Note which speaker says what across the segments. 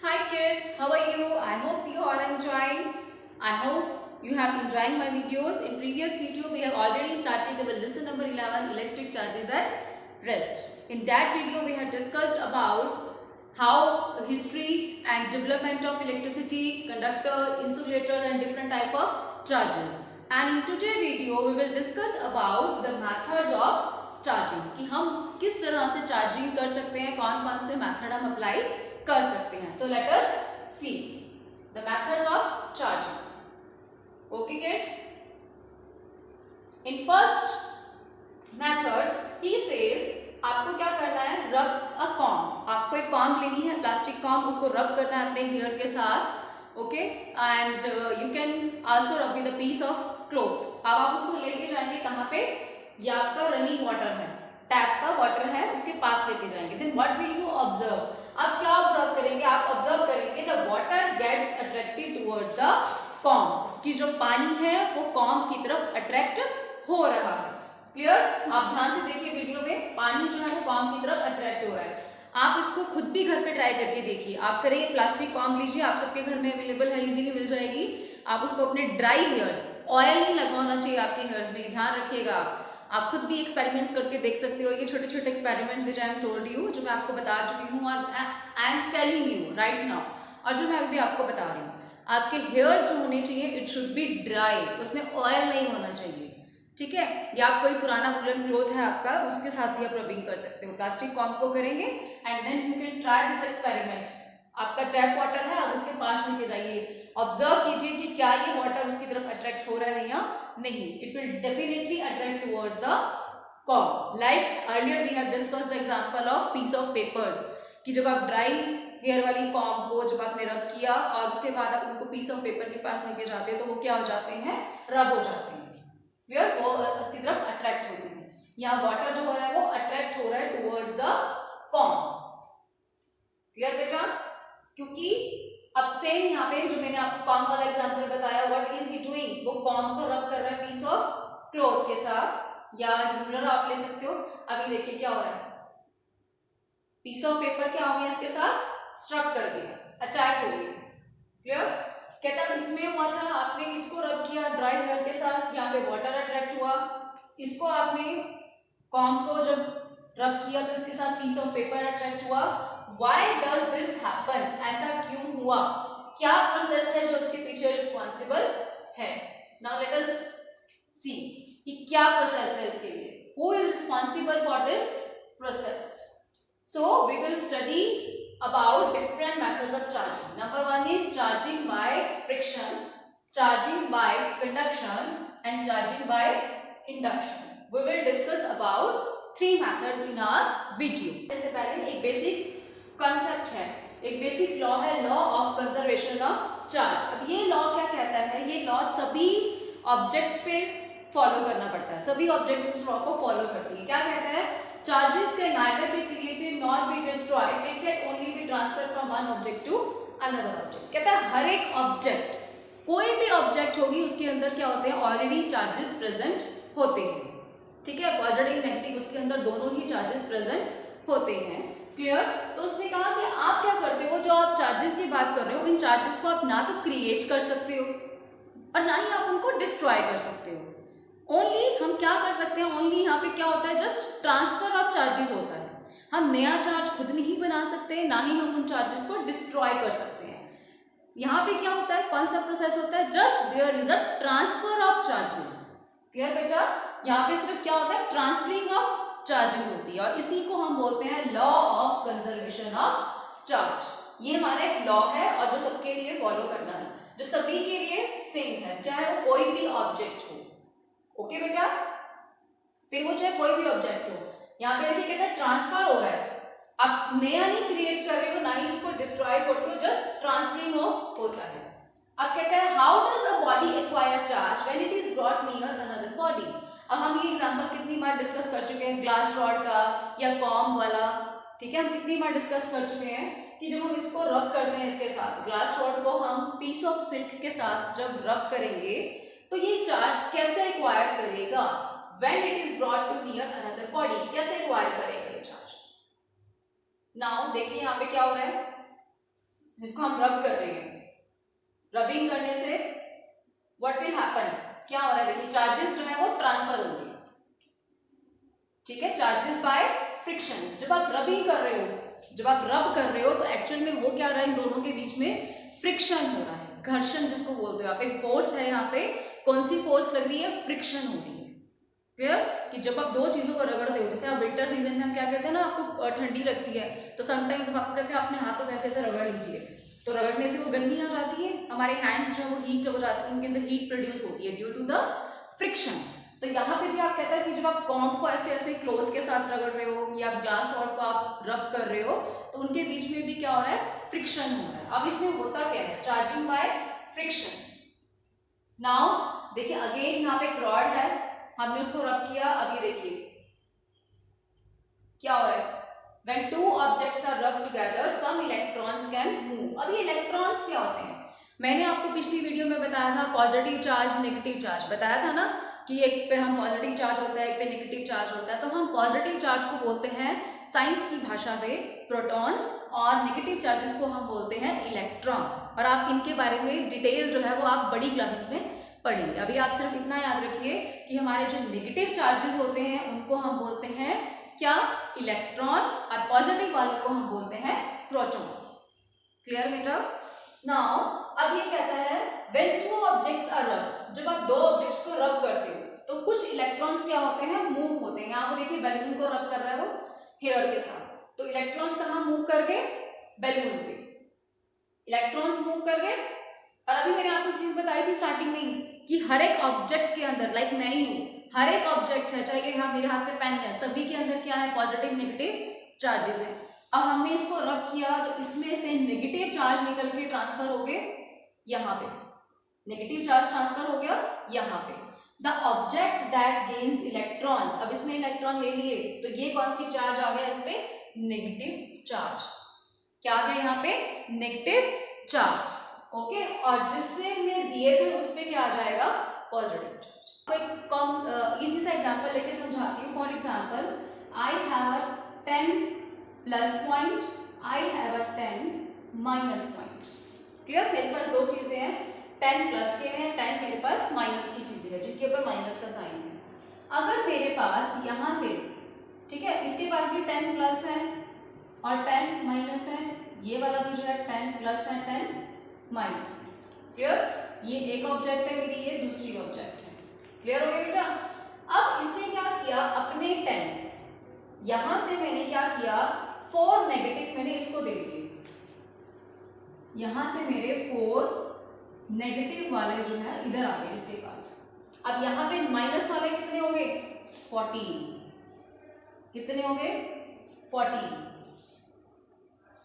Speaker 1: Hi kids, how are you? I hope you are enjoying. I hope you have enjoying my videos. In previous video, we have already started our lesson number 11, electric charges at rest. In that video, we have discussed about how history and development of electricity, conductor, insulators and different type of charges. And in today's video, we will discuss about the methods of charging कि हम किस तरह से charging कर सकते हैं, कौन कौन से मेथड हम अप्लाई कर सकते हैं. So let us see the methods of charging. Okay kids, in first method he says आपको क्या करना है, रब अ कॉम्ब. आपको एक कॉम्ब लेनी है, प्लास्टिक कॉम्ब, उसको रब करना है अपने हेयर के साथ. Okay, and you can also rub with a piece of cloth. अब आप उसको लेके जाएंगे कहाँ पे, ये आपका रनिंग वाटर है, टैप का वाटर है, उसके पास लेके जाएंगे. Then what will you observe, आप क्या ऑब्जर्व करेंगे, आप ऑब्जर्व करेंगे the water gets attracted towards the comb, कि जो पानी है वो कॉम्ब की तरफ अट्रैक्ट हो रहा है. क्लियर? आप ध्यान से देखिए वीडियो में, पानी जो है वो कॉम्ब की तरफ अट्रैक्ट हो रहा है. आप इसको खुद भी घर पे ट्राई करके देखिए. आप करिए, प्लास्टिक कॉम्ब लीजिए, आप सबके घर में अवेलेबल है, इजीली मिल जाएगी. आप उसको अपने ड्राई हेयर्स, ऑयल नहीं लगाना चाहिए आपके हेयर्स में, ध्यान रखिएगा. आप खुद भी एक्सपेरिमेंट्स करके देख सकते हो. ये छोटे छोटे experiments which I am told you, जो मैं आपको बता चुकी हूँ और आई am telling you right now, और जो मैं अभी आपको बता रही हूँ, आपके हेयर्स जो होने चाहिए इट शुड बी ड्राई, उसमें ऑयल नहीं होना चाहिए. ठीक है, या आप कोई पुराना वुलन क्लॉथ है आपका, उसके साथ भी आप रबिंग कर सकते हो. प्लास्टिक कॉम्ब को करेंगे and then you can try this experiment. आपका टैप वाटर है, आप उसके पास लेके जाइए, ऑब्जर्व कीजिए कि क्या ये वाटर उसकी तरफ अट्रैक्ट हो रहा है या नहीं. It will definitely attract towards the comb. Like earlier we have discussed the example of piece of papers, कि जब आप ड्राई हेयर वाली कॉम्ब को जब आपने रब किया और उसके बाद आप उनको पीस ऑफ पेपर के पास लेके जाते हो तो वो क्या हो जाते हैं, रब हो जाते हैं. क्लियर? वो उसकी तरफ अट्रैक्ट होते हैं. यहाँ वाटर जो है वो अट्रैक्ट हो रहा है टुवर्ड्स द कॉम्ब. क्लियर बेटा? क्योंकि अब सेम यहाँ पे जो मैंने आपको कॉम्ब वाला एग्जांपल बताया, व्हाट इज ही डूइंग, वो कॉम्ब को रब कर रहा है पीस ऑफ क्लॉथ के साथ, या रूलर आप ले सकते हो. अभी देखिए क्या हो रहा है, पीस ऑफ पेपर क्या हो गया, इसके साथ स्ट्रक कर गया, अटैक हो गया. क्लियर? कहता है इसमें हुआ था, आपने इसको रब किया ड्राई हेयर के साथ, यहाँ पे वाटर अट्रैक्ट हुआ. इसको आपने कॉम्ब को जब रब किया तो इसके साथ पीस ऑफ पेपर अट्रैक्ट हुआ. Why does this happen? ऐसा क्यों हुआ, क्या प्रोसेस है जो इसके पीछे रिस्पॉन्सिबल है. Now let us see कि क्या प्रोसेस है इसके लिए, who is responsible for this process. So we will study about different methods of charging. Number one is charging by friction, charging by conduction and charging by induction. We will discuss about three methods in our video. इससे पहले एक basic concept है, एक basic law है, law of conservation of charge. अब ये law क्या कहता है, ये लॉ सभी ऑब्जेक्ट्स पे फॉलो करना पड़ता है, सभी ऑब्जेक्ट्स इस लॉ को फॉलो करती है. क्या कहता है, charges can neither be created nor be destroyed, it can only be transferred from one object to another object. कहता है हर एक ऑब्जेक्ट, कोई भी ऑब्जेक्ट होगी उसके अंदर क्या होते हैं, ऑलरेडी चार्जेस प्रेजेंट होते हैं. ठीक है, पॉजिटिव नेगेटिव उसके अंदर दोनों ही चार्जेस प्रेजेंट होते हैं. क्लियर? तो उसने कहा कि आप क्या करते हो, जो आप चार्जेस की बात कर रहे हो, इन चार्जेस को आप ना तो क्रिएट कर सकते हो और ना ही आप उनको डिस्ट्रॉय कर सकते हो. ओनली हम क्या कर सकते हैं, ओनली यहाँ पे क्या होता है, जस्ट ट्रांसफर ऑफ चार्जेस होता है. हम नया चार्ज खुद नहीं बना सकते, ना ही हम उन चार्जेस को डिस्ट्रॉय कर सकते हैं. यहाँ पे क्या होता है, कौन सा प्रोसेस होता है, just there is a transfer of charges. Clear बेटा? यहाँ पे सिर्फ क्या होता है, ट्रांसफरिंग ऑफ चार्जेस होती है, और इसी को हम बोलते हैं law of conservation of charge. ये हमारा एक लॉ है और जो सबके लिए फॉलो करना है, जो सभी के लिए सेम है, चाहे वो कोई भी ऑब्जेक्ट हो. ओके बेटा? फिर वो चाहे कोई भी ऑब्जेक्ट हो, यहाँ पे देखिए कहते हैं ट्रांसफर हो रहा है, आप नया नहीं क्रिएट कर रहे हो, ना ही उसको डिस्ट्रॉय करते हो, जस्ट ट्रांसफरिंग ऑफ होता है. अब कहते हैं how does a body acquire charge when it is brought near another body. अब हम ये एग्जांपल कितनी बार डिस्कस कर चुके हैं, ग्लास रॉड का या कॉम्ब वाला. ठीक है, हम कितनी बार डिस्कस कर चुके हैं कि जब हम इसको रब करते हैं, इसके साथ ग्लास रॉड को हम पीस ऑफ सिल्क के साथ जब रब करेंगे तो ये चार्ज कैसे एक्वायर करेगा, when it is brought to near another body, कैसे एक्वायर करेगा ये चार्ज. नाउ देखिए यहाँ पे क्या हो रहा है, इसको हम रब कर रहे हैं, रबिंग करने से व्हाट विल हैपन, क्या हो रहा है देखिए, चार्जेस जो है वो ट्रांसफर होंगे, ठीक है, चार्जेस बाय फ्रिक्शन। जब आप रबिंग कर रहे हो, जब आप रब कर रहे हो तो एक्चुअल में वो क्या हो रहा है, इन दोनों के बीच में फ्रिक्शन हो रहा है, घर्षण जिसको बोलते हो आप, एक फोर्स है यहाँ पे, कौन सी फोर्स लग रही है, फ्रिक्शन हो रही है। क्लियर, कि जब आप दो चीजों को रगड़ते हो, जैसे आप विंटर सीजन में हम क्या कहते हैं ना, आपको ठंडी लगती है तो समटाइम्स जब आपको कहते हैं अपने हाथों को ऐसे ऐसे रगड़ लीजिए, तो रगड़ने से वो गर्मी आ जाती है, हमारे हैंड्स जो है वो हीट हो जाती है, उनके अंदर हीट प्रोड्यूस होती है ड्यू टू द फ्रिक्शन। तो यहाँ पे भी आप कहते हैं कि जब आप कॉम्ब को ऐसे ऐसे क्लोथ के साथ रगड़ रहे हो या ग्लास रॉड को आप रब कर रहे हो, तो उनके बीच में भी क्या हो रहा है, फ्रिक्शन हो रहा है। अब इसमें होता क्या है, चार्जिंग बाय फ्रिक्शन। नाउ देखिए अगेन यहाँ पे एक रॉड है, हमने उसको रब किया, अभी देखिए क्या हो रहा है, when two objects are rubbed together some electrons can move। अब ये इलेक्ट्रॉन्स क्या होते हैं, मैंने आपको पिछली वीडियो में बताया था पॉजिटिव चार्ज नेगेटिव चार्ज, बताया था ना कि एक पे हम पॉजिटिव चार्ज होता है, एक पे नेगेटिव चार्ज होता है। तो हम पॉजिटिव चार्ज को बोलते हैं साइंस की भाषा में प्रोटॉन्स, और नेगेटिव चार्जेस को हम बोलते हैं इलेक्ट्रॉन। और आप इनके बारे में डिटेल जो है वो आप बड़ी क्लासेस में पढ़ेंगे। अभी आप सिर्फ इतना याद रखिए कि हमारे जो नेगेटिव चार्जेस होते हैं उनको हम बोलते हैं क्या, इलेक्ट्रॉन, और पॉजिटिव वाले को हम बोलते हैं प्रोटॉन। क्लियर बेटा। नाउ अब ये कहता है व्हेन टू ऑब्जेक्ट्स आर रब, जब आप दो ऑब्जेक्ट्स को रब करते हो तो कुछ इलेक्ट्रॉन्स क्या होते हैं, मूव होते हैं। यहाँ पर देखिए बैलून को रब कर रहे हो हेयर के साथ, तो इलेक्ट्रॉन्स कहाँ मूव करके, बैलून पे इलेक्ट्रॉन्स मूव करके। और अभी मैंने आपको एक चीज बताई थी स्टार्टिंग में ही कि हर एक ऑब्जेक्ट के अंदर, लाइक मैं ही हूँ, हर एक ऑब्जेक्ट है, चाहे यहाँ मेरे हाथ में पेन है, सभी के अंदर क्या है, पॉजिटिव नेगेटिव चार्जेस है। अब हमने इसको रब किया तो इसमें से नेगेटिव चार्ज निकल के ट्रांसफर हो गए यहाँ पे, नेगेटिव चार्ज ट्रांसफर हो गया यहाँ पे। The object that gains electrons, अब इसने इलेक्ट्रॉन ले लिए तो ये कौन सी चार्ज आ गया, इस पे नेगेटिव चार्ज, क्या आ गया यहाँ पे, नेगेटिव चार्ज। ओके, और जिससे हमने दिए थे उस पे क्या आ जाएगा, पॉजिटिव चार्ज। कोई इजी सा एग्जांपल लेके समझाती हूँ। For example I have a 10 plus point, I have a 10 minus point. Clear, मेरे पास दो चीजें हैं, 10 प्लस के हैं, 10 मेरे पास माइनस की चीजें हैं जिनके ऊपर माइनस का साइन है। अगर मेरे पास यहाँ से, ठीक है, इसके पास भी 10 प्लस है और 10 माइनस है, ये वाला भी जो है 10 प्लस है 10 माइनस है। क्लियर, ये एक ऑब्जेक्ट है मेरी, ये दूसरी ऑब्जेक्ट है। क्लियर हो गया बेटा। अब इसने क्या किया, अपने 10 यहां से मैंने क्या किया, 4 नेगेटिव मैंने इसको दे दिए, यहां से मेरे 4 नेगेटिव वाले जो है इधर आ गए इसके पास। अब यहाँ पे माइनस वाले कितने हो गए, 14, कितने हो गए, 14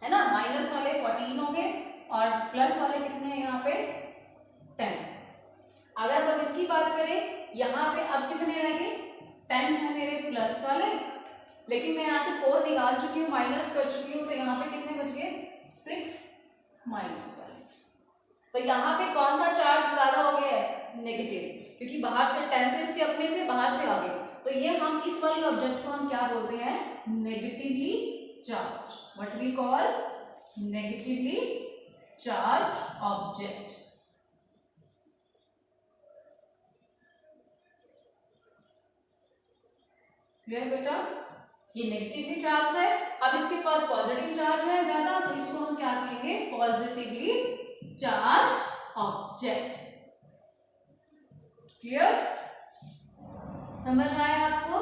Speaker 1: है ना, माइनस वाले 14 हो गए और प्लस वाले कितने हैं यहाँ पे 10। अगर अब इसकी बात करें, यहाँ पे अब कितने रह गए, 10 है मेरे प्लस वाले, लेकिन मैं यहाँ से 4 निकाल चुकी हूँ, माइनस कर चुकी हूँ, तो यहाँ पे कितने बच गए, 6 माइनस वाले। तो यहाँ पे कौन सा चार्ज ज्यादा हो गया है, नेगेटिव, क्योंकि बाहर से 10 तो इसके अपने थे, बाहर से आ गए, तो ये हम इस वाले ऑब्जेक्ट को हम क्या बोलते हैं, negatively charge. What we call negatively charge object. Clear बेटा, ये नेगेटिवली चार्ज है। अब इसके पास पॉजिटिव चार्ज है ज्यादा, तो इसको हम क्या कहेंगे, पॉजिटिवली चार्ज ऑब्जेक्ट। क्लियर, समझ आया आपको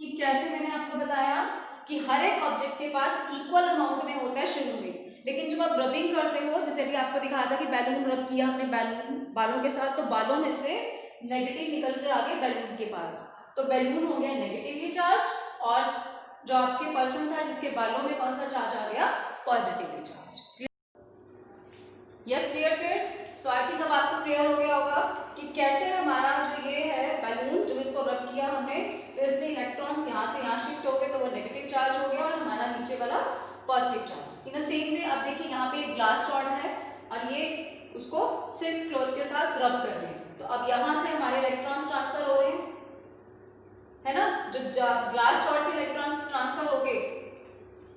Speaker 1: कि कैसे मैंने आपको बताया कि हर एक ऑब्जेक्ट के पास इक्वल अमाउंट में होता है शुरू में, लेकिन जब आप रबिंग करते हो, जैसे अभी आपको दिखाया था कि बैलून रब किया हमने बैलून बालों के साथ, तो बालों में से नेगेटिव निकल के आ गए बैलून के पास, तो बैलून हो गया नेगेटिवली चार्ज, और जो आपके पर्सन था जिसके बालों में कौन सा चार्ज आ गया, positively charge. Yes dear kids, so I think अब आपको क्लियर हो गया होगा कि कैसे हमारा जो ये है बैलून, जो इसको रब किया हमने, तो इसमें इलेक्ट्रॉन्स यहाँ से यहाँ शिफ्ट हो गए, तो वो नेगेटिव चार्ज हो गया और हमारा नीचे वाला positive charge. In the same way अब देखिए यहाँ पे एक ग्लास रॉड है और ये उसको सिल्क क्लॉथ के साथ रब कर रहे हैं, तो अब यहाँ से हमारे इलेक्ट्रॉन्स ट्रांसफर हो रहे हैं, है ना, जो ग्लास रॉड से इलेक्ट्रॉन्स ट्रांसफर हो गए,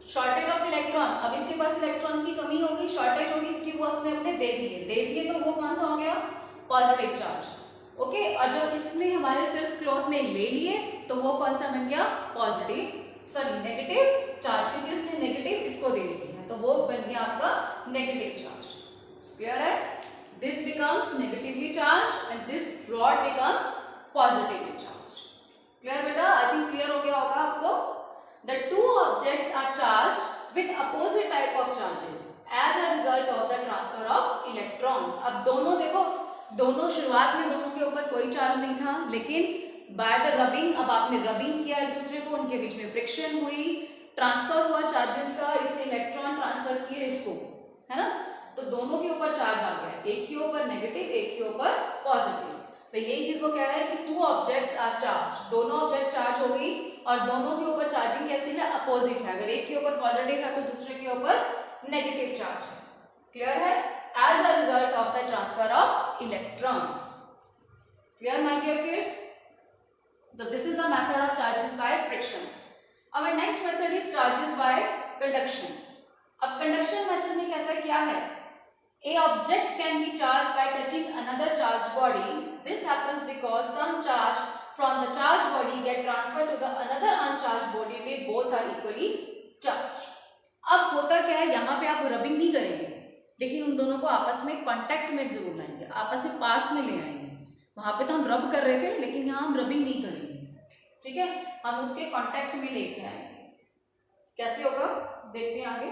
Speaker 1: शॉर्टेज ऑफ इलेक्ट्रॉन, अब इसके पास इलेक्ट्रॉन्स की कमी हो गई, हमने अपने दे दिए तो वो कौन सा हो गया, पॉजिटिव चार्ज। ओके, और जब इसने हमारे सिर्फ क्लॉथ ने ले लिए तो वो कौन सा बन गया, नेगेटिव चार्ज, क्योंकि उसने नेगेटिव इसको दे दी है तो वो बन गया आपका नेगेटिव चार्ज। क्लियर है? This becomes negatively charge and this rod becomes positively charge. Clear बेटा? आई थिंक क्लियर हो गया होगा आपको। The two objects are charged with opposite type of charges as a result of the transfer of electrons. अब दोनों देखो, दोनों शुरुआत में दोनों के ऊपर कोई चार्ज नहीं था, लेकिन बाय द रबिंग, अब आपने रबिंग किया एक दूसरे को, उनके बीच में फ्रिक्शन हुई, ट्रांसफर हुआ चार्जेस का, इसने इलेक्ट्रॉन ट्रांसफर किए इसको, है ना, तो दोनों के ऊपर चार्ज आ गया, एक के ऊपर नेगेटिव एक के ऊपर पॉजिटिव। तो यही चीज वो कह रहा है कि टू ऑब्जेक्ट्स आर चार्ज, दोनों ऑब्जेक्ट चार्ज हो गई और दोनों के ऊपर चार्जिंग कैसी है, अपोजिट है। अगर एक के ऊपर पॉजिटिव है तो दूसरे के ऊपर नेगेटिव चार्ज है। क्लियर है? As a result of the transfer of electrons. Clear my dear kids? So this is the method of charges by friction. Our next method is charges by conduction. अब conduction method में कहता है क्या है, a object can be charged by touching another charged body. This happens because some charge from the charged body get transferred to the another uncharged body till both are equally charged. अब होता क्या है, यहाँ पे आप rubbing नहीं करेंगे, लेकिन उन दोनों को आपस में कांटेक्ट में जरूर लाएंगे, आपस में पास में ले आएंगे। वहां पे तो हम रब कर रहे थे, लेकिन यहाँ हम रबिंग नहीं करेंगे, ठीक है, हम उसके कांटेक्ट में लेके आएंगे। कैसे होगा देखते हैं आगे।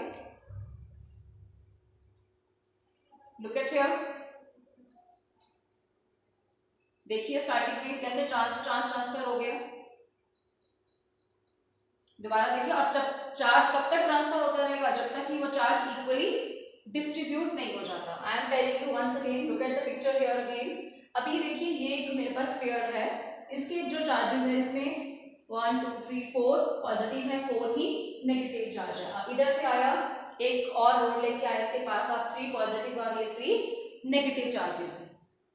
Speaker 1: लुक एट हियर, देखिए स्टार्टिंग में कैसे ट्रांसफर हो गया, दोबारा देखिए। और जब चार्ज कब तक ट्रांसफर होता रहेगा, जब तक कि वो चार्ज इक्वली डिस्ट्रीब्यूट नहीं हो जाता। I am telling you once again, look at the picture here again. अभी देखिए ये एक मेरे पास स्फीयर है, इसके जो चार्जेस है इसमें 1 2 3 4 पॉजिटिव है, 4 ही नेगेटिव चार्ज है। अब इधर से आया एक और रोड लेके आया इसके पास, आप 3 पॉजिटिव और ये 3 नेगेटिव चार्जेस है,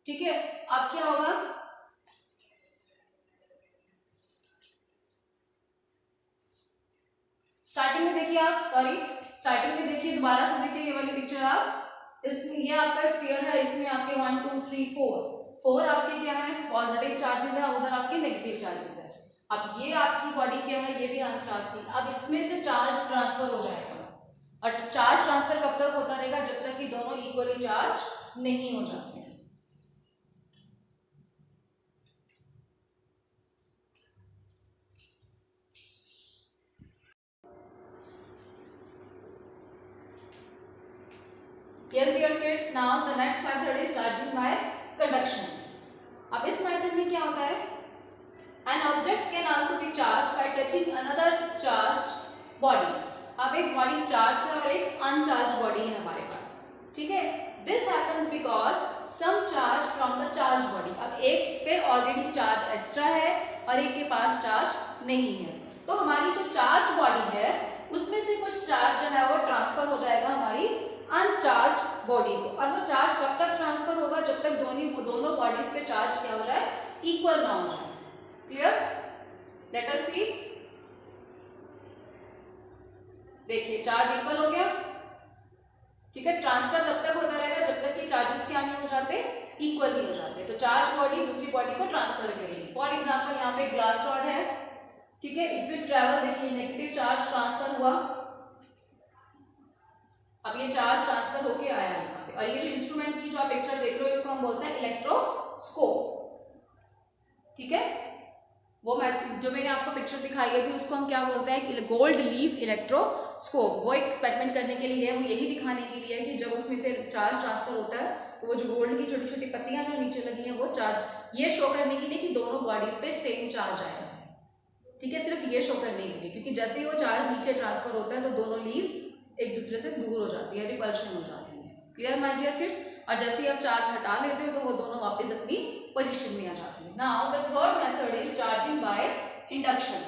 Speaker 1: ठीक है। अब क्या होगा, स्टार्टिंग में देखिए आप, स्टार्टिंग में देखिए, दोबारा से देखिए ये वाली पिक्चर आप, इसमें ये आपका स्फीयर है, इसमें आपके 1 2 3 4 आपके क्या है, पॉजिटिव चार्जेस है, उधर आपके नेगेटिव चार्जेस है। अब ये आपकी बॉडी क्या है, ये भी अनचार्ज थी। अब इसमें से चार्ज ट्रांसफर हो जाएगा, और चार्ज ट्रांसफर कब तक होता रहेगा, जब तक कि दोनों इक्वली चार्ज नहीं हो जाते हैं। Yes dear kids, now the next method is charging by conduction. अब इस मेथड में क्या होता है, an object can also be charged by touching another charged body. अब एक बॉडी चार्ज है और एक अनचार्ज बॉडी है हमारे पास, ठीक है। This happens because some charge from the charged body. अब एक पे ऑलरेडी चार्ज एक्स्ट्रा है और एक के पास चार्ज नहीं है, तो हमारी जो चार्ज बॉडी है उसमें से कुछ चार्ज जो है वो ट्रांसफर हो जाएगा हमारी अनचार्ज बॉडी को। और वो चार्ज कब तक ट्रांसफर होगा, जब तक दोनों बॉडीज पे चार्ज क्या हो जाए, इक्वल ना हो जाए। क्लियर? लेट अस सी, देखिए चार्ज इक्वल हो गया, ठीक है। ट्रांसफर तब तक होता रहेगा जब तक कि चार्जेस क्या नहीं हो जाते, इक्वल नहीं हो जाते। तो चार्ज बॉडी दूसरी बॉडी को ट्रांसफर करेगी। फॉर एग्जांपल यहाँ पे ग्लास रॉड है, ठीक है, इट विल ट्रेवल, देखिए नेगेटिव चार्ज ट्रांसफर हुआ, अब ये चार्ज ट्रांसफर होके आया है यहाँ पे। और ये जो इंस्ट्रूमेंट की जो आप पिक्चर देख रहे हो इसको हम बोलते हैं इलेक्ट्रोस्कोप, ठीक है। वो जो मैंने आपको पिक्चर दिखाई है अभी, उसको हम क्या बोलते हैं, गोल्ड लीफ इलेक्ट्रोस्कोप। वो एक्सपेरिमेंट करने के लिए है, वो यही दिखाने के लिए है कि जब उसमें से चार्ज ट्रांसफर होता है तो वो जो गोल्ड की छोटी छोटी पत्तियां जो नीचे लगी हैं वो चार्ज, ये शो करने के लिए कि दोनों बॉडीज पे सेम चार्ज आया है, ठीक है। सिर्फ ये शो करने के लिए, क्योंकि जैसे ही वो चार्ज नीचे ट्रांसफर होता है तो दोनों लीव्स एक दूसरे से दूर हो जाती है, रिपल्शन हो जाती है। Clear my dear kids? और जैसे ही आप चार्ज हटा लेते हो तो वो दोनों वापस अपनी पोजीशन में आ जाती है। Now the third method is charging by induction.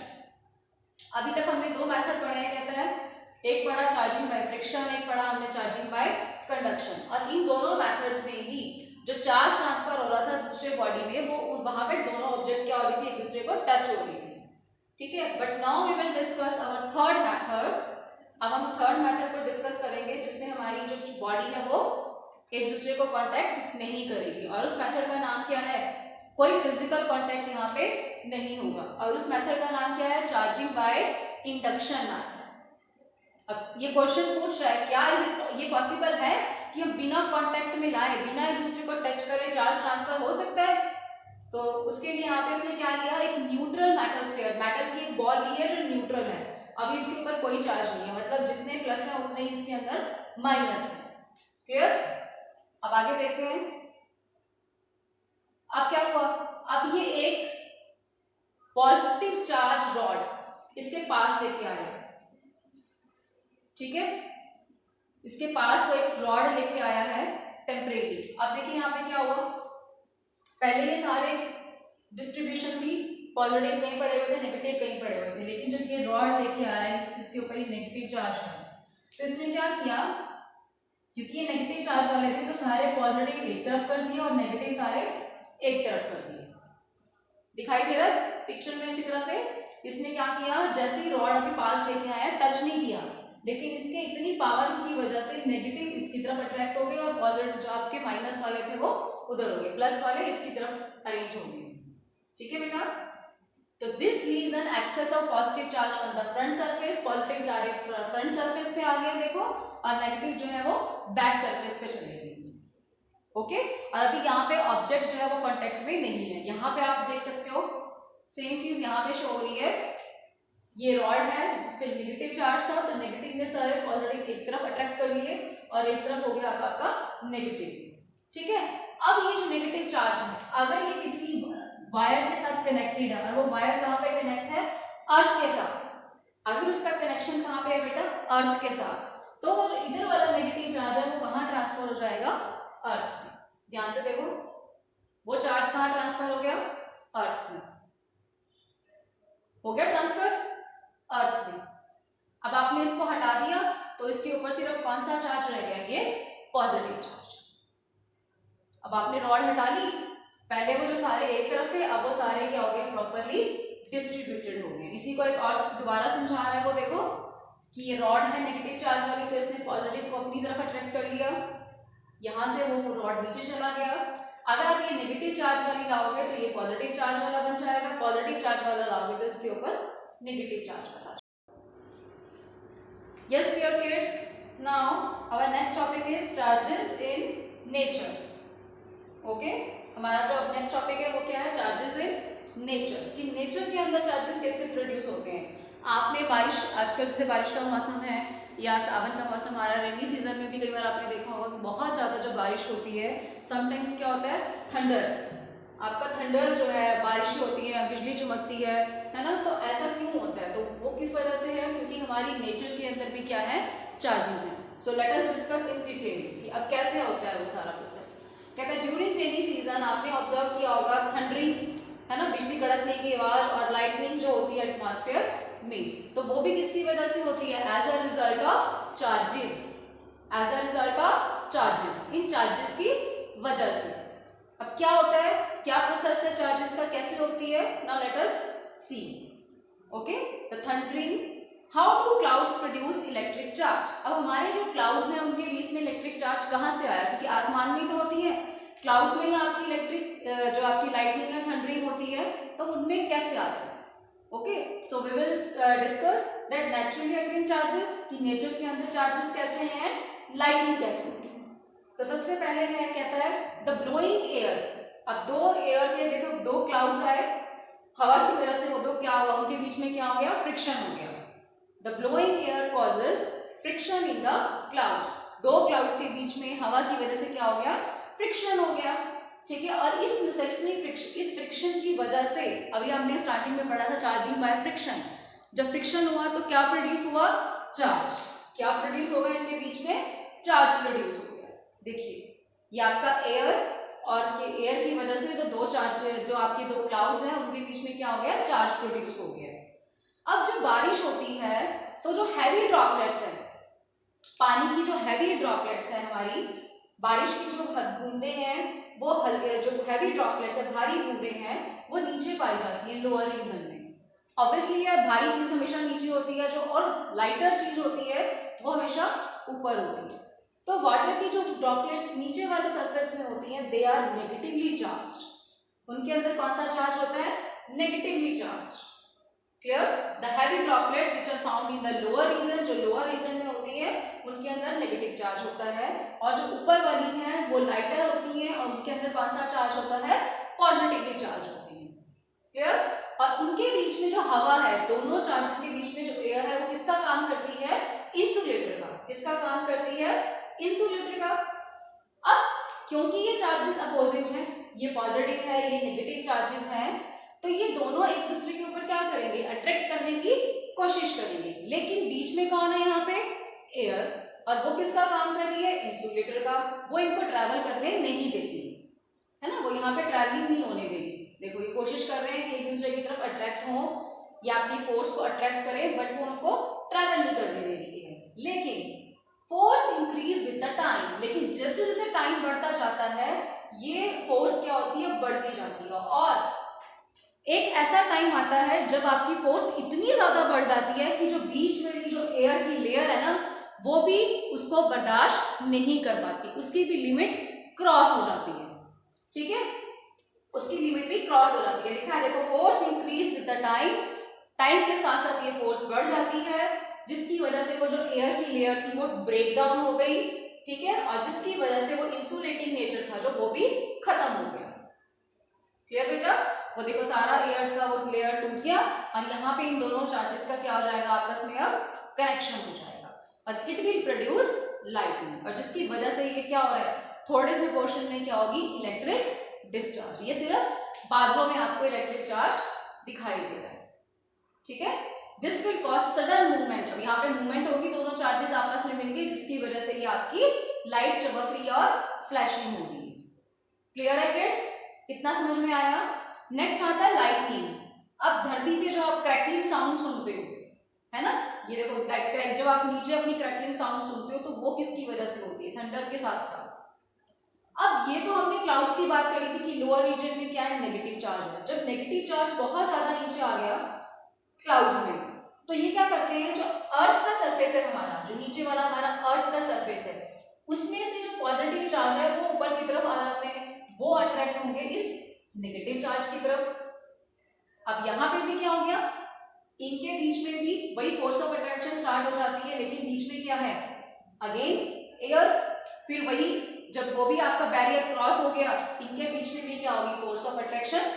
Speaker 1: अभी तक हमने दो मेथड पढ़े हैं, कहता है एक पढ़ा चार्जिंग बाय फ्रिक्शन, एक पढ़ा हमने चार्जिंग बाय कंडक्शन। और इन दोनों मेथड्स में ही जो चार्ज ट्रांसफर हो रहा था दूसरे बॉडी में, वो वहां पे दोनों ऑब्जेक्ट क्या हो रही थी, एक दूसरे को टच हो रही थी, ठीक है। But now we will discuss our third method. अब हम थर्ड मेथड को डिस्कस करेंगे जिसमें हमारी जो बॉडी है वो एक दूसरे को कांटेक्ट नहीं करेगी, और उस मेथड का नाम क्या है, कोई फिजिकल कांटेक्ट यहाँ पे नहीं होगा, और उस मेथड का नाम क्या है, चार्जिंग बाय इंडक्शन मेथड। अब ये क्वेश्चन पूछ रहा है क्या ये पॉसिबल है कि हम बिना कांटेक्ट में लाए, बिना एक दूसरे को टच करे चार्ज ट्रांसफर हो सकता है? तो उसके लिए यहाँ पे इसने क्या लिया, एक न्यूट्रल मेटल स्फीयर, मेटल की एक बॉल ली है जो न्यूट्रल है, अभी इसके ऊपर कोई चार्ज नहीं है, मतलब जितने प्लस है उतने ही इसके अंदर माइनस है। क्लियर? अब आगे देखते हैं। अब क्या हुआ, अब ये एक पॉजिटिव चार्ज रॉड इसके पास लेके आया, ठीक है, इसके पास वो एक रॉड लेके आया है टेम्परेरी। अब देखिए यहाँ पे क्या हुआ, पहले ये सारे डिस्ट्रीब्यूशन थी, पॉजिटिव कहीं पड़े हुए थे, नेगेटिव कहीं पड़े हुए थे, लेकिन जब ये रॉड लेके आया है जिसके ऊपर ये नेगेटिव चार्ज है, तो इसने क्या किया, क्योंकि ये नेगेटिव चार्ज वाले थे तो सारे पॉजिटिव एक तरफ कर दिए और नेगेटिव सारे एक तरफ कर दिए। दिखाई दे रहा है पिक्चर में अच्छी तरह से? इसने क्या किया, जैसे ही रॉड अभी पास लेके आया, टच नहीं किया, लेकिन इसके इतनी पावर की वजह से नेगेटिव इसकी तरफ अट्रैक्ट हो गए और पॉजिटिव जो आपके माइनस वाले थे वो उधर हो गए, प्लस वाले इसकी तरफ अरेंज हो गए। ठीक है बेटा? तो this leaves an excess of positive charge on the front surface, positive charge front surface पे आ गया देखो, और नेगेटिव जो है वो बैक सरफेस पे चले गए। ओके, और अभी यहाँ पे ऑब्जेक्ट जो है वो कांटेक्ट में नहीं है। यहाँ पे आप देख सकते हो सेम चीज यहाँ पे शो हो रही है, ये रॉड है जिसपे नेगेटिव चार्ज था, तो नेगेटिव ने सारे पॉजिटिव एक तरफ अट्रैक्ट कर लिए और एक तरफ हो गया आपका नेगेटिव। ठीक है, अब ये जो नेगेटिव चार्ज है, अगर ये किसी वायर के साथ कनेक्टेड है, और वो वायर कहाँ पे कनेक्ट है, अर्थ के साथ, अगर उसका कनेक्शन कहाँ पे है बेटा, अर्थ के साथ, तो वो जो इधर वाला नेगेटिव चार्ज है वो कहाँ ट्रांसफर हो जाएगा, अर्थ में। ध्यान से देखो, वो चार्ज कहाँ ट्रांसफर हो गया, अर्थ में हो गया ट्रांसफर, अर्थ में। अब आपने इसको हटा दिया तो इसके ऊपर सिर्फ कौन सा चार्ज रह गया, ये पॉजिटिव चार्ज। अब आपने रॉड हटा ली, पहले वो जो सारे एक तरफ थे, अब वो सारे क्या हो गए, प्रॉपर्ली डिस्ट्रीब्यूटेड हो गए। इसी को एक और दोबारा समझा रहा है, वो देखो कि ये रॉड है नेगेटिव चार्ज वाली, तो इसने पॉजिटिव को अपनी तरफ अट्रैक्ट कर लिया, यहां से वो रॉड नीचे चला गया। अगर आप ये नेगेटिव चार्ज वाली लाओगे तो ये पॉजिटिव चार्ज वाला बन जाएगा, पॉजिटिव चार्ज वाला लाओगे तो इसके ऊपर नेगेटिव चार्ज वाला। Yes dear kids, now our next topic is charges in nature. Okay, हमारा जो नेक्स्ट टॉपिक है वो क्या है, चार्जेस इन नेचर, कि नेचर के अंदर चार्जेस कैसे प्रोड्यूस होते हैं। आपने बारिश, आजकल जैसे बारिश का मौसम है या सावन का मौसम आ रहा है, रेनी सीजन में भी कई बार आपने देखा होगा कि बहुत ज़्यादा जब बारिश होती है, समटाइम्स क्या होता है, थंडर, आपका थंडर जो है, बारिश होती है, बिजली चमकती है ना, तो ऐसा क्यों होता है, तो वो किस वजह से है, क्योंकि हमारी नेचर के अंदर भी क्या है, चार्जेस हैं। So let us discuss in detail अब कैसे होता है वो सारा प्रोसेस। कहता है ड्यूरिंग रेनी सीजन, आपने ऑब्जर्व किया होगा थंडरिंग, है ना, बिजली कड़कने की आवाज और लाइटनिंग जो होती है एटमॉस्फेयर में, तो वो भी किसकी वजह से होती है, as a result of charges, as a result of charges, इन चार्जेस की वजह से। अब क्या होता है, क्या प्रोसेस है चार्जेस का, कैसे होती है, now let us see. Okay, the thundering, how do clouds produce electric charge. अब हमारे जो क्लाउड्स हैं उनके बीच में इलेक्ट्रिक चार्ज कहाँ से आया, क्योंकि आसमान में तो होती है, क्लाउड्स में ही आपकी इलेक्ट्रिक जो आपकी लाइटनिंग है, थंडरिंग होती है, तो उनमें कैसे आता है। Okay, so we will discuss that naturally occurring charges, कि नेचर के अंदर चार्जेस कैसे हैं, लाइटनिंग कैसे होती है। तो सबसे पहले है, कहता है द ब्लोइंग एयर। अब दो एयर के देखो, दो क्लाउड्स आए, हवा की वजह से वो दो क्या हुआ, उनके बीच में क्या हो गया, फ्रिक्शन हो गया। The blowing air causes friction in the clouds, दो क्लाउड्स के बीच में हवा की वजह से क्या हो गया, फ्रिक्शन हो गया। ठीक है, और इस नेसेसरी फ्रिक्शन, इस फ्रिक्शन की वजह से, अभी हमने स्टार्टिंग में पढ़ा था चार्जिंग बाय फ्रिक्शन, जब फ्रिक्शन हुआ तो क्या प्रोड्यूस हुआ, चार्ज। क्या प्रोड्यूस हो गया, इनके बीच में चार्ज प्रोड्यूस हो गया। देखिए ये आपका एयर, और ये एयर की वजह से दो चार्ज, जो आपके दो क्लाउड्स हैं उनके बीच में क्या हो गया, चार्ज प्रोड्यूस हो गया। अब जब बारिश होती है तो जो हैवी ड्रॉपलेट्स हैं, पानी की जो हैवी ड्रॉपलेट्स हैं, हमारी बारिश की जो बूंदे हैं, वो जो हैवी ड्रॉपलेट्स है, भारी बूंदे हैं, वो नीचे पाई जाती है लोअर रीजन में। ऑब्वियसली ये भारी चीज हमेशा नीचे होती है, जो और लाइटर चीज होती है वो हमेशा ऊपर होती है। तो वाटर की जो ड्रॉपलेट्स नीचे वाले सरफेस में होती हैं, दे आर नेगेटिवली चार्ज्ड। उनके अंदर कौन सा चार्ज होता है? Negatively charged. Clear? The heavy droplets which are found in the lower region, जो लोअर रीजन में होती है उनके अंदर नेगेटिव चार्ज होता है, और जो ऊपर वाली है वो लाइटर होती है और उनके अंदर कौन सा चार्ज होता है? पॉजिटिवली चार्ज होती है। क्लियर? और उनके बीच में जो हवा है, दोनों चार्जेस के बीच में जो एयर है वो किसका काम करती है? इंसुलेटर का। किसका काम करती है? इंसुलेटर का। अब क्योंकि ये चार्जेस अपोजिट हैं, ये पॉजिटिव है, ये नेगेटिव चार्जेस हैं, तो ये दोनों एक दूसरे के ऊपर क्या करेंगे? अट्रैक्ट करने की कोशिश करेंगे। लेकिन बीच में कौन है यहाँ पे? एयर। और वो किसका काम कर रही है? इंसुलेटर का। वो इनको ट्रैवल करने नहीं देती है ना, वो यहाँ पे ट्रैवलिंग नहीं होने देगी। देखो ये कोशिश कर रहे हैं कि एक दूसरे की तरफ अट्रैक्ट हो या अपनी फोर्स को अट्रैक्ट करें, बट वो उनको ट्रैवल नहीं करने दे रही है। लेकिन force increase with the time, लेकिन जैसे जैसे टाइम बढ़ता जाता है ये फोर्स क्या होती है? बढ़ती जाती है। और एक ऐसा टाइम आता है जब आपकी फोर्स इतनी ज्यादा बढ़ जाती है कि जो बीच में जो एयर की लेयर है ना, वो भी उसको बर्दाश्त नहीं कर पाती, उसकी भी लिमिट क्रॉस हो जाती है। ठीक है, उसकी लिमिट भी क्रॉस हो जाती है। लिखा है देखो, force increase with the time, time के साथ साथ ये फोर्स बढ़ जाती है, जिसकी वजह से वो जो एयर की लेयर थी वो ब्रेक डाउन हो गई। ठीक है, और जिसकी वजह से वो इंसुलेटिंग नेचर था जो, वो भी खत्म हो गया। क्लियर बेटा? वो देखो सारा एयर का वो लेयर टूट गया और यहाँ पे इन दोनों चार्जेस का क्या हो जाएगा? आपस में अब कनेक्शन हो जाएगा और इट विल प्रोड्यूस लाइटनिंग, और जिसकी वजह से ये क्या हो रहा है? थोड़े से पोर्शन में क्या होगी? Electric discharge. ये सिर्फ बादलों में आपको इलेक्ट्रिक चार्ज दिखाई दे रहा है। ठीक है, this will cause sudden movement. अब यहाँ पे मूवमेंट होगी, दोनों चार्जेस आपस में मिलके, जिसकी वजह से ये आपकी लाइट चमक रही है और फ्लैशिंग हो रही है। क्लियर है किड्स? कितना समझ में आया? नेक्स्ट आता है लाइटनिंग। अब धरती पे जो आप क्रैकलिंग साउंड सुनते हो, है ना, ये देखो क्रैक, जब आप नीचे अपनी क्रैकलिंग साउंड सुनते हो तो वो किसकी वजह से होती है? थंडर के साथ साथ। अब ये तो हमने क्लाउड्स की बात करी थी कि लोअर रीजन में क्या है? नेगेटिव चार्ज है। जब नेगेटिव चार्ज बहुत ज्यादा नीचे आ गया क्लाउड्स में, तो ये क्या करते हैं? जो अर्थ का सरफेस है हमारा, जो नीचे वाला हमारा अर्थ का सरफेस है, उसमें से जो पॉजिटिव चार्ज है वो ऊपर की तरफ आ जाते हैं, वो अट्रैक्ट होंगे इस नेगेटिव चार्ज की तरफ। अब यहाँ पे भी क्या हो गया? इनके बीच में भी वही फोर्स ऑफ अट्रैक्शन स्टार्ट हो जाती है, लेकिन बीच में क्या है? Again air. फिर वही जब वो भी आपका बैरियर क्रॉस हो गया, इनके बीच में भी क्या होगी? फोर्स ऑफ अट्रैक्शन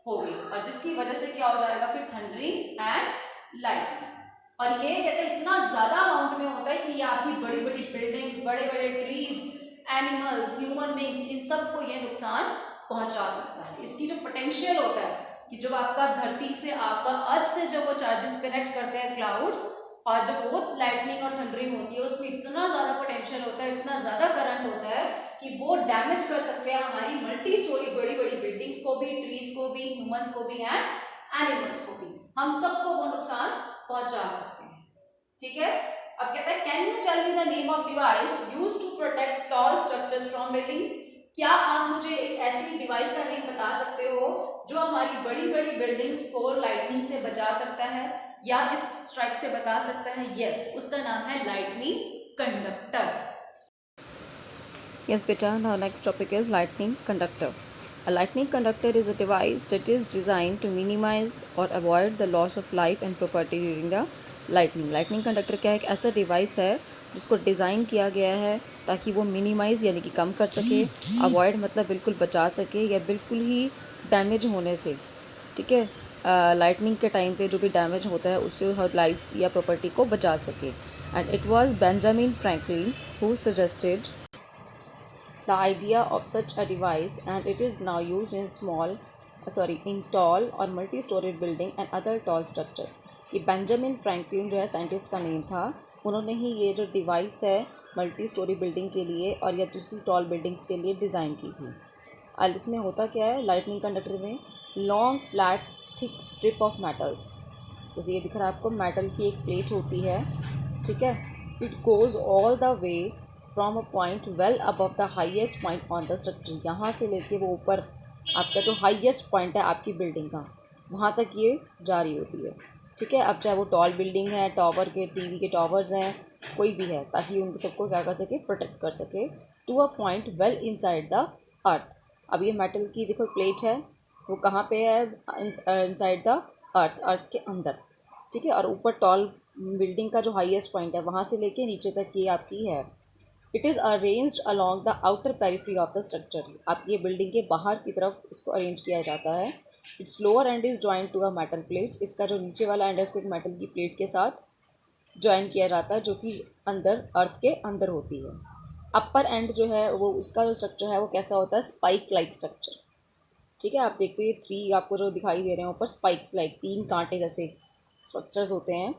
Speaker 1: होगी, और जिसकी वजह से क्या हो जाएगा? फिर थंडरिंग एंड लाइटनिंग। और ये कहते हैं इतना ज्यादा अमाउंट में होता है कि ये आपकी बड़ी बड़ी बिल्डिंग्स, बड़े बड़े ट्रीज, एनिमल्स, ह्यूमन बींग्स, इन सबको ये नुकसान पहुंचा सकता है। इसकी जो पोटेंशियल होता है कि जब आपका धरती से, आपका अर्थ से जब वो चार्जेस कनेक्ट करते हैं क्लाउड्स, और जब वो लाइटनिंग और थंडरिंग होती है, उसमें इतना ज्यादा पोटेंशियल होता है, इतना ज्यादा करंट होता है कि वो डैमेज कर सकते हैं हमारी मल्टी स्टोरी बड़ी बड़ी बिल्डिंग्स को भी, ट्रीज को भी, ह्यूमंस को भी एंड एनिमल्स को भी, हम सबको वो नुकसान पहुंचा सकते हैं। ठीक है, अब कहता है, can you tell me the name of device used to protect tall structures from building? क्या आप मुझे एक ऐसी डिवाइस का नेम बता सकते हो जो हमारी बड़ी बड़ी बिल्डिंग्स को लाइटनिंग से बचा सकता है या इस स्ट्राइक से बता सकता है? यस, उसका नाम है lightning conductor.
Speaker 2: Yes, beta. Now, next topic is lightning conductor. A lightning conductor is a device that is designed to minimize or avoid the loss of life and property during the lightning. Lightning conductor क्या है? एक ऐसा device है जिसको design किया गया है ताकि वो मिनिमाइज़ यानी कि कम कर सके, अवॉइड मतलब बिल्कुल बचा सके, या बिल्कुल ही डैमेज होने से, ठीक है, लाइटनिंग के टाइम पे जो भी डैमेज होता है उससे हर लाइफ या प्रॉपर्टी को बचा सके. And it was Benjamin Franklin who suggested the idea of such a device, and it is now used in tall or multi-storied building and other tall structures. ये बेंजामिन फ्रैंकलिन जो है scientist का name था, उन्होंने ही ये जो device है multi storey building के लिए और या दूसरी टॉल बिल्डिंग्स के लिए डिज़ाइन की थी. और इसमें होता क्या है, लाइटनिंग कंडक्टर में long flat thick strip of metals, जैसे ये दिख रहा है आपको, मेटल की एक प्लेट होती है, ठीक है, it goes all the way from a point well above the highest point on the structure. यहाँ से लेके वो ऊपर आपका जो हाईएस्ट पॉइंट है आपकी बिल्डिंग का, वहाँ तक ये जारी होती है, ठीक है. अब चाहे वो टॉल बिल्डिंग है, टावर के, टीवी के टावर्स हैं, कोई भी है, ताकि उनको सबको क्या कर सके, प्रोटेक्ट कर सके to a point well inside the earth. अब ये मेटल की देखो प्लेट है, वो कहाँ पे है, इनसाइड द अर्थ के अंदर, ठीक है। और ऊपर टॉल बिल्डिंग का जो हाईएस्ट पॉइंट है वहाँ से लेके नीचे तक ये आपकी है। It is arranged along the outer periphery of the structure. आपकी ये बिल्डिंग के बाहर की तरफ इसको अरेंज किया जाता है। It's lower end is joint to a metal plate. इसका जो नीचे वाला एंड है उसको एक मेटल की प्लेट के साथ ज्वाइन किया जाता है, जो कि अंदर अर्थ के अंदर होती है। अपर एंड जो है वो उसका जो स्ट्रक्चर है वो कैसा होता है, स्पाइक लाइक स्ट्रक्चर, ठीक है। आप देखते हो ये 3 आपको जो दिखाई दे रहे हैं ऊपर, स्पाइक्स लाइक 3 कांटे जैसे स्ट्रक्चर्स होते हैं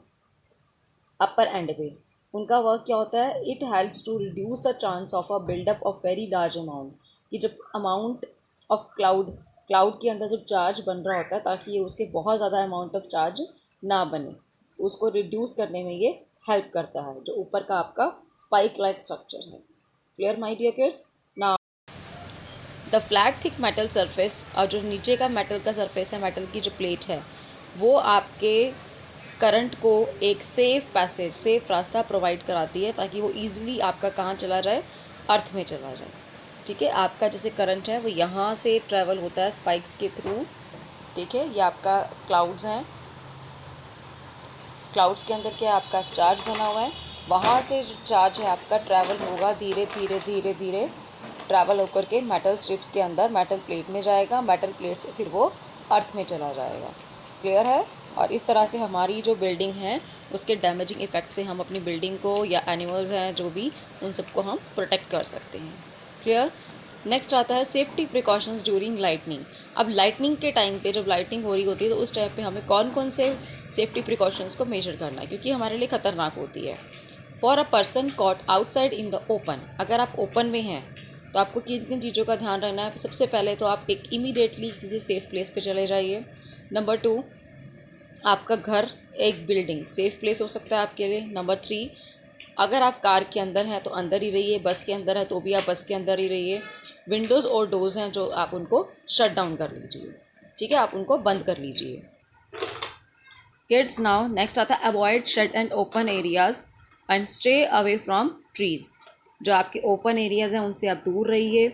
Speaker 2: अपर एंड पे। उनका वर्क क्या होता है, it helps to reduce the chance of a buildup of very large amount. कि जब अमाउंट ऑफ क्लाउड के अंदर जब चार्ज बन रहा होता है, ताकि ये उसके बहुत ज़्यादा अमाउंट ऑफ चार्ज ना बने, उसको रिड्यूस करने में ये हेल्प करता है, जो ऊपर का आपका स्पाइक लाइक स्ट्रक्चर है। Clear my dear kids? Now the flat thick metal surface, और जो नीचे का मेटल का सरफेस है, मेटल की जो प्लेट है, वो आपके करंट को एक सेफ़ पैसेज, सेफ़ रास्ता प्रोवाइड कराती है, ताकि वो ईज़िली आपका कहाँ चला जाए, अर्थ में चला जाए, ठीक है। आपका जैसे करंट है वो यहाँ से ट्रैवल होता है स्पाइक्स के थ्रू, ठीक है। ये आपका क्लाउड्स हैं, क्लाउड्स के अंदर क्या आपका चार्ज बना हुआ है, वहाँ से जो चार्ज है आपका ट्रैवल होगा, धीरे धीरे धीरे धीरे ट्रैवल होकर के मेटल स्ट्रिप्स के अंदर मेटल प्लेट में जाएगा, मेटल प्लेट से फिर वो अर्थ में चला जाएगा। क्लियर है? और इस तरह से हमारी जो बिल्डिंग है उसके डैमेजिंग इफ़ेक्ट से हम अपनी बिल्डिंग को या एनिमल्स हैं जो भी, उन सबको हम प्रोटेक्ट कर सकते हैं। क्लियर? नेक्स्ट आता है सेफ्टी प्रिकॉशंस ड्यूरिंग लाइटनिंग। अब लाइटनिंग के टाइम पे जब लाइटनिंग हो रही होती है तो उस टाइम पे हमें कौन कौन से सेफ्टी प्रिकॉशंस को मेजर करना है, क्योंकि हमारे लिए ख़तरनाक होती है। For a person caught outside in the open, अगर आप ओपन में हैं तो आपको किन किन चीज़ों का ध्यान रखना है। सबसे पहले तो आप एक इमीडिएटली किसी सेफ़ प्लेस पे चले जाइए। नंबर 2, आपका घर, एक बिल्डिंग सेफ़ प्लेस हो सकता है आपके लिए। नंबर 3, अगर आप कार के अंदर हैं तो अंदर ही रहिए, बस के अंदर है तो भी आप बस के अंदर ही रहिए। विंडोज़ और डोर्स हैं जो आप उनको शट डाउन कर लीजिए, ठीक है, आप उनको बंद कर लीजिए। किड्स, नाउ नेक्स्ट आता है avoid shade and open areas and stay away from trees. जो आपके ओपन एरियाज़ हैं उनसे आप दूर रहिए,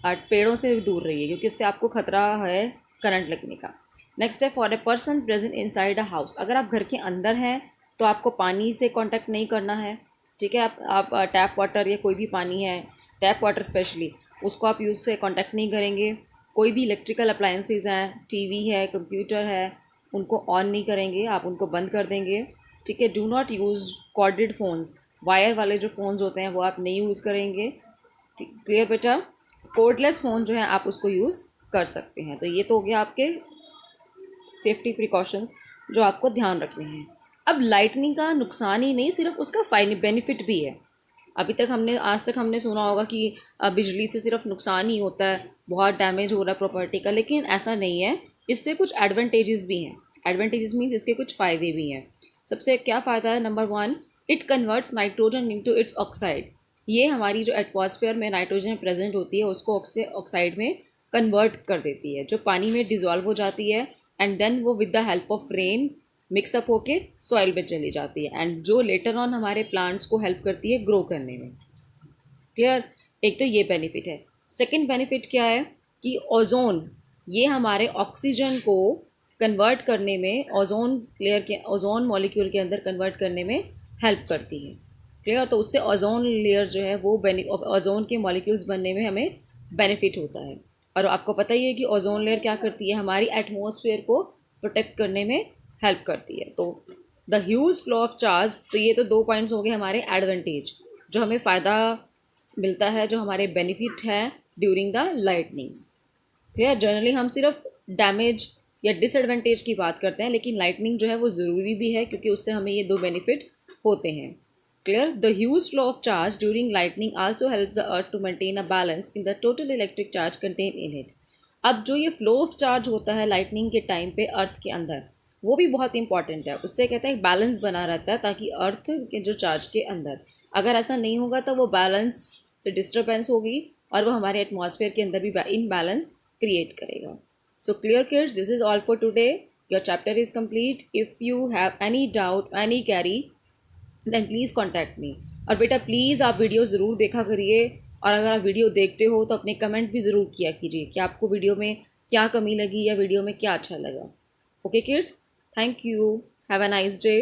Speaker 2: और पेड़ों से भी दूर रहिए, क्योंकि इससे आपको ख़तरा है करंट लगने का। नेक्स्ट है for a person present inside a house, अगर आप घर के अंदर हैं तो आपको पानी से कांटेक्ट नहीं करना है, ठीक है। आप टैप वाटर या कोई भी पानी है, टैप वाटर स्पेशली, उसको आप यूज़ से कांटेक्ट नहीं करेंगे। कोई भी इलेक्ट्रिकल अप्लायंसेस हैं, टीवी है, कंप्यूटर है, उनको ऑन नहीं करेंगे, आप उनको बंद कर देंगे, ठीक है। Do not use corded phones, wire वाले जो फ़ोन्स होते हैं वो आप नहीं यूज़ करेंगे। क्लियर बेटा? कोर्डलेस फ़ोन जो है आप उसको यूज़ कर सकते हैं। तो ये तो हो गया आपके सेफ्टी प्रिकॉशंस जो आपको ध्यान रखने हैं। अब लाइटनिंग का नुकसान ही नहीं, सिर्फ उसका बेनिफिट भी है। अभी तक आज तक हमने सुना होगा कि बिजली से सिर्फ नुकसान ही होता है, बहुत डैमेज हो रहा है प्रॉपर्टी का, लेकिन ऐसा नहीं है। इससे कुछ एडवांटेजेस भी हैं। एडवांटेजेस मीन्स इसके कुछ फ़ायदे भी हैं। सबसे क्या फ़ायदा है? Number 1, it converts nitrogen into its oxide. ये हमारी जो एटमॉस्फेयर में नाइट्रोजन प्रेजेंट होती है उसको ऑक्साइड में कन्वर्ट कर देती है, जो पानी में डिज़ोल्व हो जाती है, एंड देन वो with the help of rain mix up होके सॉइल में चली जाती है, एंड जो लेटर ऑन हमारे प्लांट्स को हेल्प करती है ग्रो करने में। क्लियर? एक तो ये बेनिफिट है। सेकंड बेनिफिट क्या है कि ओजोन, ये हमारे ऑक्सीजन को कन्वर्ट करने में, ओजोन लेयर के, ओजोन मॉलिक्यूल के अंदर कन्वर्ट करने में हेल्प करती है। क्लियर? तो उससे ओजोन लेयर जो है वो ओजोन के मॉलिक्यूल्स बनने में हमें बेनिफिट होता है। और आपको पता ही है कि ओजोन लेयर क्या करती है, हमारी एटमॉस्फेयर को प्रोटेक्ट करने में हेल्प करती है। तो the huge flow of charge, तो ये तो 2 पॉइंट्स हो गए हमारे एडवांटेज, जो हमें फ़ायदा मिलता है, जो हमारे बेनिफिट हैं during the lightnings. Clear? Generally हम सिर्फ डैमेज या डिसएडवांटेज की बात करते हैं, लेकिन लाइटनिंग जो है वो ज़रूरी भी है, क्योंकि उससे हमें ये 2 बेनिफिट होते हैं। Clear? The huge flow of charge during lightning also helps the earth to maintain a balance in the total electric charge contained in it. अब जो ये फ्लो ऑफ चार्ज होता है लाइटनिंग के टाइम पे अर्थ के अंदर, वो भी बहुत इंपॉर्टेंट है। उससे कहते हैं बैलेंस बना रहता है, ताकि अर्थ के जो चार्ज के अंदर, अगर ऐसा नहीं होगा तो वो बैलेंस से डिस्टर्बेंस होगी और वो हमारे एटमॉस्फेयर के अंदर भी इनबैलेंस क्रिएट करेगा। So clear kids, this is all for today. Your chapter is complete. If you have any doubt, any query, then please contact me. और बेटा प्लीज़ आप वीडियो ज़रूर देखा करिए, और अगर आप वीडियो देखते हो तो अपने कमेंट भी ज़रूर किया कीजिए कि आपको वीडियो में क्या कमी लगी या वीडियो में क्या अच्छा लगा। Okay kids, thank you, have a nice day.